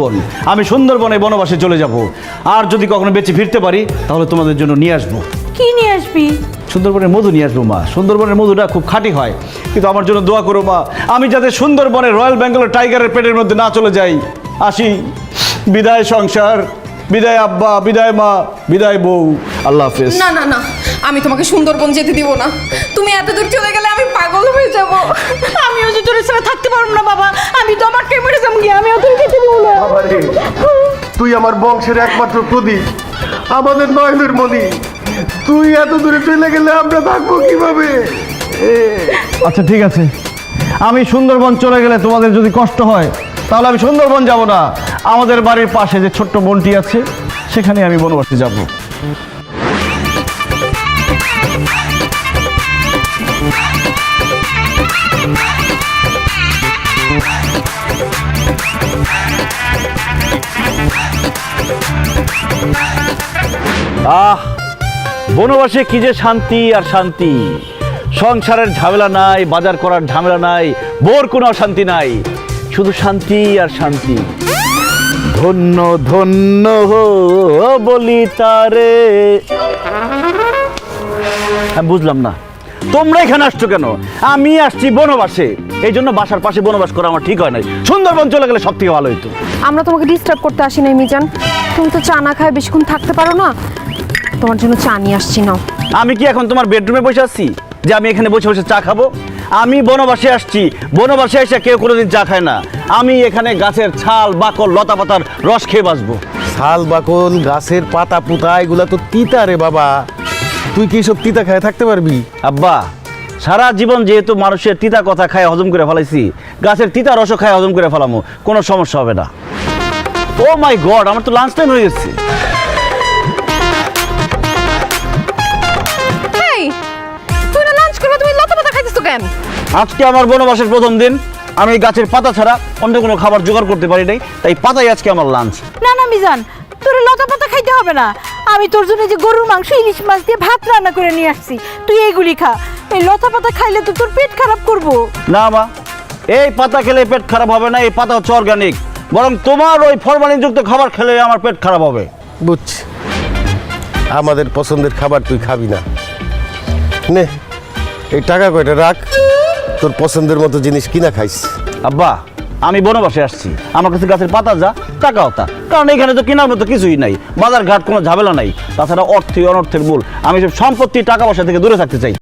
সুন্দরবন। আমি সুন্দরবনে বনবাসে চলে যাব, আর যদি কখনো বেঁচে ফিরতে পারি তাহলে তোমাদের জন্য নিয়ে আসবো। কি নিয়ে আসবি? সুন্দরবনের মধু নিয়ে আসবো মা। সুন্দরবনের মধুটা খুব খাঁটি হয়, কিন্তু আমার জন্য দোয়া করো মা, আমি যাতে সুন্দরবনের রয়্যাল বেঙ্গল টাইগারের পেটের মধ্যে না চলে যাই। আসি, বিদায় সংসার, বিদায় আব্বা, বিদায় মা, বিদায় বউ, আল্লাহ হাফেজ। না না না, আমি তোমাকে সুন্দরবন যেতে দিব না। তুমি এত দূর চলে গেলে আমি পাগল হয়ে যাব। আমিও যে তোর ছাড়া থাকতে পারবো না বাবা, আমি তো আমার মরে যাবো গিয়ে, আমি ওদের যেতে দেবো না। বাবারে, তুই আমার বংশের একমাত্র প্রদীপ, আমাদের নয়নের মণি। তুই এত দূরে চলে গেলে আমরা থাকবো কিভাবে? আচ্ছা ঠিক আছে, আমি সুন্দরবন চলে গেলে তোমাদের যদি কষ্ট হয় তাহলে আমি সুন্দরবন যাব না। আমাদের বাড়ির পাশে যে ছোট্ট বনটি আছে সেখানে আমি বনবাসে যাব। বনবাসে কি যে শান্তি আর শান্তি। সংসারের ঝামেলা নাই, বাজার করার ঝামেলা নাই, বোর কোনো অশান্তি নাই, শুধু শান্তি আর শান্তি। ধন্য ধন্য হো বলি তারে। আমি বুঝলাম না তোমরা এখানে আসছো কেন? আমি আসছি বনবাসে, এই জন্য বাসার পাশে বনবাস করা আমার ঠিক হয় নাই। সুন্দরবন চলে গেলে সব থেকে ভালো হইতো। আমরা তোমাকে ডিস্টার্ব করতে আসি নাই মিজান, তুমি তো চা না খায় বেশিক্ষণ থাকতে পারো না, তোমার জন্য চা নিয়ে আসছি নাও। আমি কি এখন তোমার বেডরুমে বসে আছি যে আমি এখানে বসে বসে চা খাবো? আমি বনবাসে আসছি, বনবাসে এসে কেউ কোনোদিন চা খায় না। আমি এখানে গাছের ছাল বাকল লতা পাতার রস খেয়ে বাঁচবো। শাল বাকল, গাছের পাতা পুতা, এগুলা তো তিতা রে বাবা। তুই কি সব তিতা খায় থাকতে পারবি? আব্বা, সারা জীবন যেহেতু মানুষের তিতা কথা খায় হজম করে ফেলাইছি, গাছের তিতা রসও খায় হজম করে ফেলামো, কোনো সমস্যা হবে না। ও মাই গড, আমার তো লাঞ্চ টাইম হয়ে গেছে। তুই না লাঞ্চ করবে, তুমি লতা পাতা খাইতেছো কেন? আজকে আমার বনবাসের প্রথম দিন, আমি গাছের পাতা ছাড়া অন্য কোনো খাবার জোগাড় করতে পারি নাই, তাই পাতাই আজকে আমার লাঞ্চ। না না মিজান, তোর লতা পাতা খাইতে হবে না, আমি তোর জন্য যে গরুর মাংস ইলিশ মাছ দিয়ে ভাত রান্না করে নিয়ে আসছি, তুই এইগুলি খা। এই লতা পাতা খাইলে তো তোর পেট খারাপ করবো। না মা, এই পাতা খেলে পেট খারাপ হবে না, এই পাতা হচ্ছে অর্গানিক। বরং তোমার ওই ফরমালিনযুক্ত খাবার খেলে আমার পেট খারাপ হবে। বুঝছি, আমাদের পছন্দের খাবার তুই খাবি না। নে, এই টাকা কয়টা রাখ, তোর পছন্দের মতো জিনিস কিনা খাইস। আব্বা, আমি বনবাসে আসছি, আমার কাছে গাছের পাতা যা, টাকাও তা, কারণ এখানে তো কেনার মতো কিছুই নাই, বাজার ঘাট কোনো ঝামেলা নাই। তাছাড়া অর্থই অনর্থের মূল। আমি সব সম্পত্তি টাকা পয়সা থেকে দূরে থাকতে চাই।